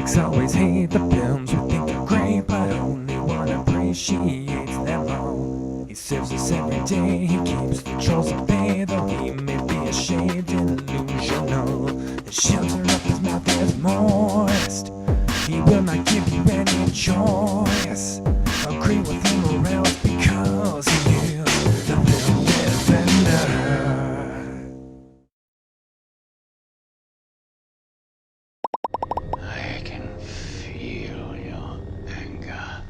Critics always hate the films we think are great, but only one appreciates them all. He serves us every day, he keeps the trolls at bay, though he may be a shade delusional. The shelter of his mouth is moist, he will not give you any choice. Agree with him or else, because he is the film defender. I can feel your anger.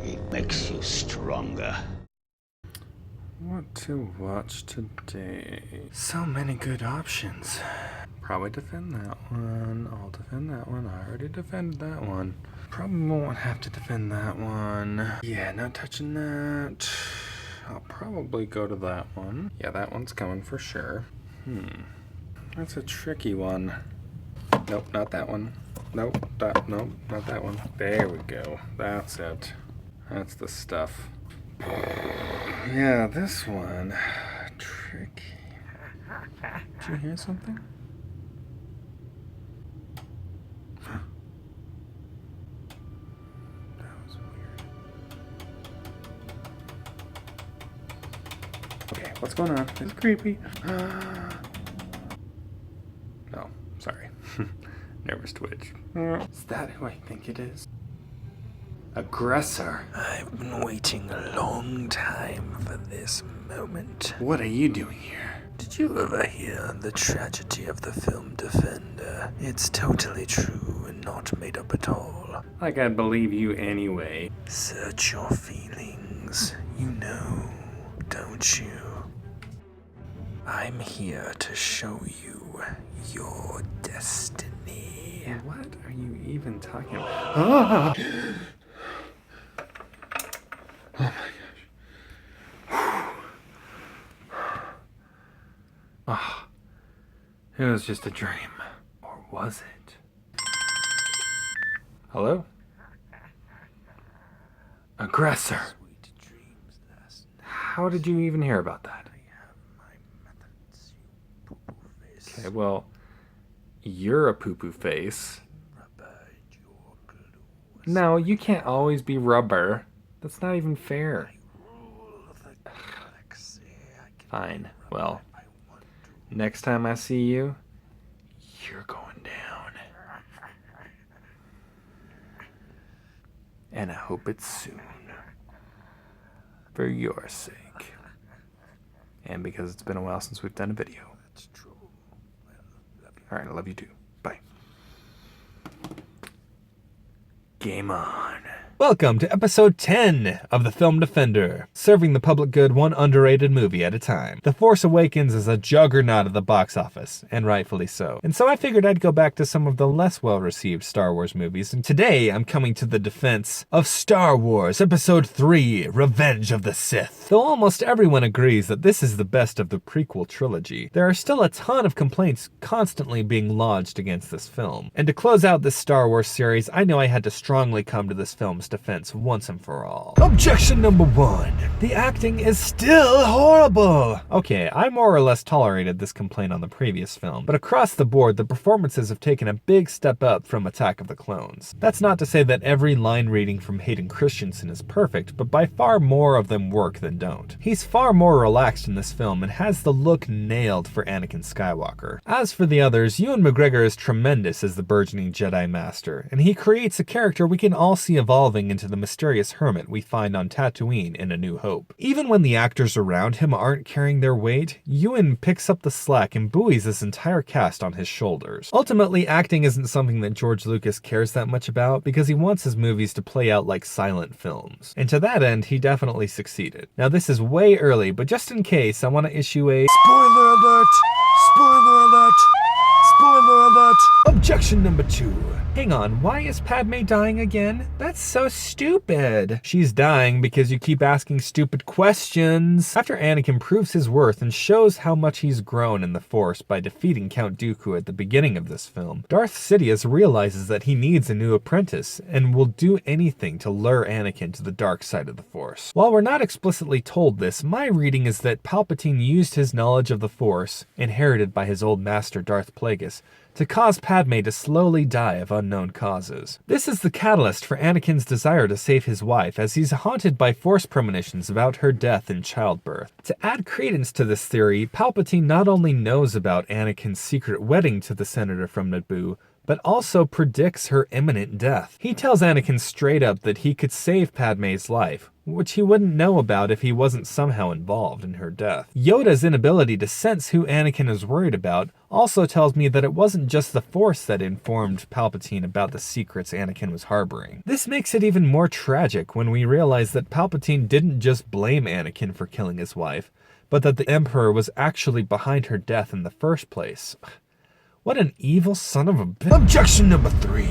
It makes you stronger. What to watch today? So many good options. Probably defend that one. I'll defend that one. I already defended that one. Probably won't have to defend that one. Yeah, not touching that. I'll probably go to that one. Yeah, that one's coming for sure. That's a tricky one. Nope, not that one. Nope, not that one. There we go. That's it. That's the stuff. Yeah, this one. Tricky. Did you hear something? That was weird. Okay, what's going on? It's creepy. Oh, sorry. Nervous twitch. Is that who I think it is? Aggressor. I've been waiting a long time for this moment. What are you doing here? Did you ever hear the tragedy of the film Defender? It's totally true and not made up at all. Like I'd believe you anyway. Search your feelings. You know, don't you? I'm here to show you your destiny. What are you even talking about? Ah! Oh my gosh. Ah, it was just a dream. Or was it? Hello? Aggressor. How did you even hear about that? Okay, well, you're a poo-poo face. No, you can't always be rubber. That's not even fair. Fine. Well, next time I see you, you're going down. And I hope it's soon. For your sake. And because it's been a while since we've done a video. That's true. Alright, I love you too. Bye. Game on. Welcome to episode 10 of The Film Defender, serving the public good one underrated movie at a time. The Force Awakens is a juggernaut at the box office, and rightfully so. And so I figured I'd go back to some of the less well-received Star Wars movies, and today I'm coming to the defense of Star Wars Episode 3, Revenge of the Sith. Though almost everyone agrees that this is the best of the prequel trilogy, there are still a ton of complaints constantly being lodged against this film. And to close out this Star Wars series, I know I had to strongly come to this film's defense once and for all. Objection number 1. The acting is still horrible. Okay, I more or less tolerated this complaint on the previous film, but across the board, the performances have taken a big step up from Attack of the Clones. That's not to say that every line reading from Hayden Christensen is perfect, but by far more of them work than don't. He's far more relaxed in this film and has the look nailed for Anakin Skywalker. As for the others, Ewan McGregor is tremendous as the burgeoning Jedi Master, and he creates a character we can all see evolving into the mysterious hermit we find on Tatooine in A New Hope. Even when the actors around him aren't carrying their weight, Ewan picks up the slack and buoys this entire cast on his shoulders. Ultimately, acting isn't something that George Lucas cares that much about because he wants his movies to play out like silent films. And to that end, he definitely succeeded. Now this is way early, but just in case, I want to issue a spoiler alert! Spoiler alert! Spoiler alert! Objection number 2. Hang on, why is Padmé dying again? That's so stupid. She's dying because you keep asking stupid questions. After Anakin proves his worth and shows how much he's grown in the Force by defeating Count Dooku at the beginning of this film, Darth Sidious realizes that he needs a new apprentice and will do anything to lure Anakin to the dark side of the Force. While we're not explicitly told this, my reading is that Palpatine used his knowledge of the Force, inherited by his old master Darth Plagueis, to cause Padmé to slowly die of unknown causes. This is the catalyst for Anakin's desire to save his wife, as he's haunted by Force premonitions about her death in childbirth. To add credence to this theory, Palpatine not only knows about Anakin's secret wedding to the senator from Naboo, but also predicts her imminent death. He tells Anakin straight up that he could save Padmé's life, which he wouldn't know about if he wasn't somehow involved in her death. Yoda's inability to sense who Anakin is worried about also tells me that it wasn't just the Force that informed Palpatine about the secrets Anakin was harboring. This makes it even more tragic when we realize that Palpatine didn't just blame Anakin for killing his wife, but that the Emperor was actually behind her death in the first place. What an evil son of a bitch. Objection number 3.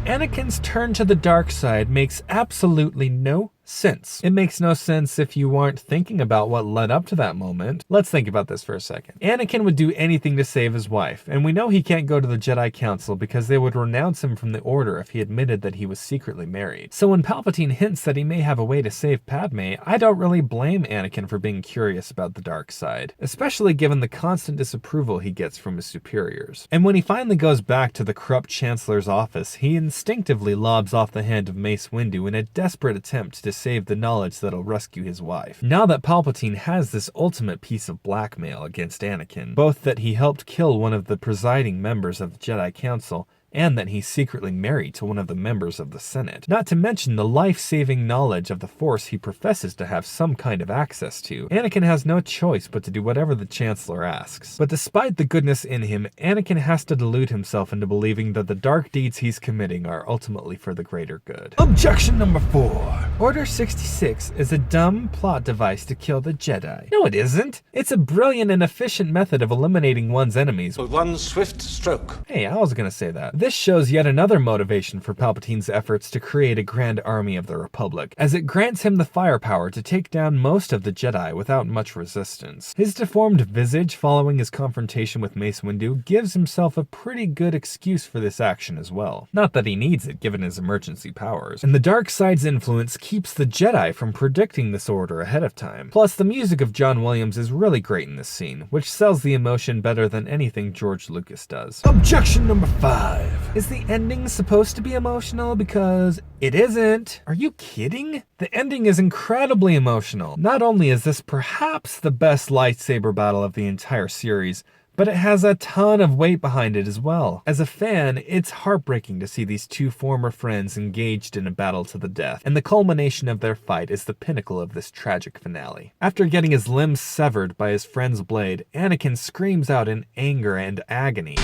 Anakin's turn to the dark side makes absolutely no sense. It makes no sense if you aren't thinking about what led up to that moment. Let's think about this for a second. Anakin would do anything to save his wife, and we know he can't go to the Jedi Council because they would renounce him from the Order if he admitted that he was secretly married. So when Palpatine hints that he may have a way to save Padmé, I don't really blame Anakin for being curious about the dark side, especially given the constant disapproval he gets from his superiors. And when he finally goes back to the corrupt Chancellor's office, he instinctively lobs off the hand of Mace Windu in a desperate attempt to save the knowledge that'll rescue his wife. Now that Palpatine has this ultimate piece of blackmail against Anakin, both that he helped kill one of the presiding members of the Jedi Council and that he's secretly married to one of the members of the Senate. Not to mention the life-saving knowledge of the Force he professes to have some kind of access to. Anakin has no choice but to do whatever the Chancellor asks. But despite the goodness in him, Anakin has to delude himself into believing that the dark deeds he's committing are ultimately for the greater good. Objection number 4. Order 66 is a dumb plot device to kill the Jedi. No, it isn't. It's a brilliant and efficient method of eliminating one's enemies With one swift stroke. Hey, I was gonna say that. This shows yet another motivation for Palpatine's efforts to create a grand army of the Republic, as it grants him the firepower to take down most of the Jedi without much resistance. His deformed visage following his confrontation with Mace Windu gives himself a pretty good excuse for this action as well. Not that he needs it given his emergency powers. And the dark side's influence keeps the Jedi from predicting this order ahead of time. Plus, the music of John Williams is really great in this scene, which sells the emotion better than anything George Lucas does. Objection number 5. Is the ending supposed to be emotional? Because it isn't. Are you kidding? The ending is incredibly emotional. Not only is this perhaps the best lightsaber battle of the entire series, but it has a ton of weight behind it as well. As a fan, it's heartbreaking to see these two former friends engaged in a battle to the death, and the culmination of their fight is the pinnacle of this tragic finale. After getting his limbs severed by his friend's blade, Anakin screams out in anger and agony.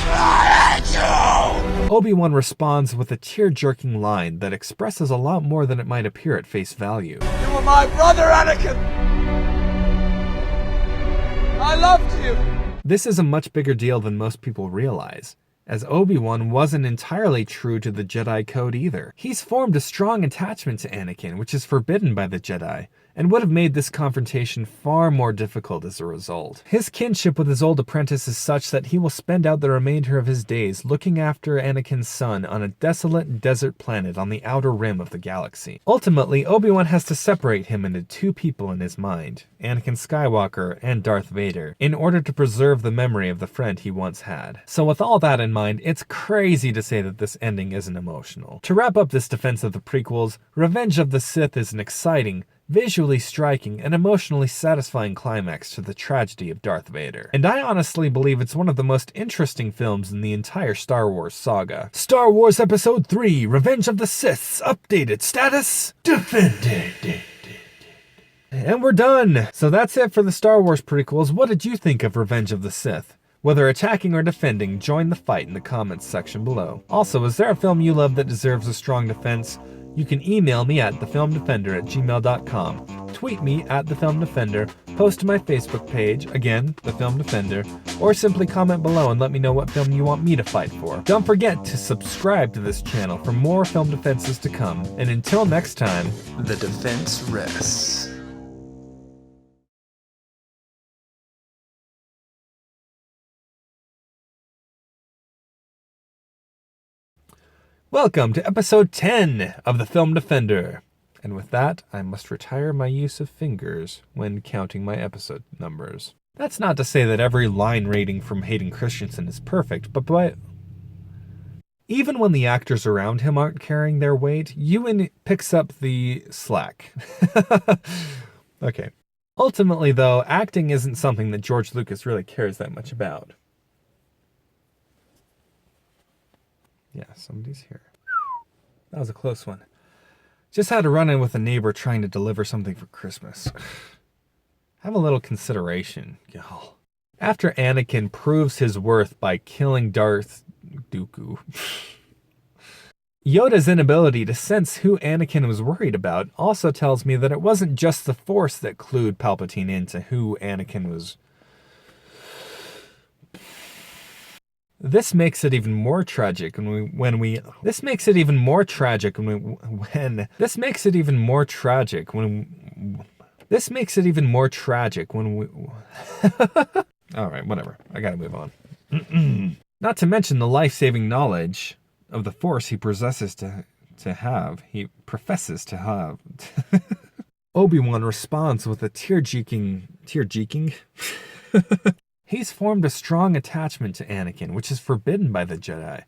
Obi-Wan responds with a tear-jerking line that expresses a lot more than it might appear at face value. You were my brother, Anakin! I loved you! This is a much bigger deal than most people realize, as Obi-Wan wasn't entirely true to the Jedi Code either. He's formed a strong attachment to Anakin, which is forbidden by the Jedi, and would have made this confrontation far more difficult as a result. His kinship with his old apprentice is such that he will spend out the remainder of his days looking after Anakin's son on a desolate desert planet on the outer rim of the galaxy. Ultimately, Obi-Wan has to separate him into two people in his mind, Anakin Skywalker and Darth Vader, in order to preserve the memory of the friend he once had. So with all that in mind, it's crazy to say that this ending isn't emotional. To wrap up this defense of the prequels, Revenge of the Sith is an exciting, visually striking, and emotionally satisfying climax to the tragedy of Darth Vader. And I honestly believe it's one of the most interesting films in the entire Star Wars saga. Star Wars Episode 3, Revenge of the Sith's updated status, defended. And we're done! So that's it for the Star Wars prequels. What did you think of Revenge of the Sith? Whether attacking or defending, join the fight in the comments section below. Also, is there a film you love that deserves a strong defense? You can email me at thefilmdefender@gmail.com, tweet me at thefilmdefender, post to my Facebook page, again, The Film Defender, or simply comment below and let me know what film you want me to fight for. Don't forget to subscribe to this channel for more film defenses to come, and until next time, The defense rests. welcome to episode 10 of The Film Defender. And with that, I must retire my use of fingers when counting my episode numbers. That's not to say that every line rating from Hayden Christensen is perfect, but Even when the actors around him aren't carrying their weight, Ewan picks up the slack. Okay. Ultimately, though, acting isn't something that George Lucas really cares that much about. Yeah, somebody's here. That was a close one. Just had to run in with a neighbor trying to deliver something for Christmas. Have a little consideration, y'all. After Anakin proves his worth by killing Darth Dooku, Yoda's inability to sense who Anakin was worried about also tells me that it wasn't just the Force that clued Palpatine into who Anakin was. This makes it even more tragic when we all right, whatever. I gotta move on. Not to mention the life-saving knowledge of the Force he professes to have. Obi-Wan responds with a tear-jerking. He's formed a strong attachment to Anakin, which is forbidden by the Jedi.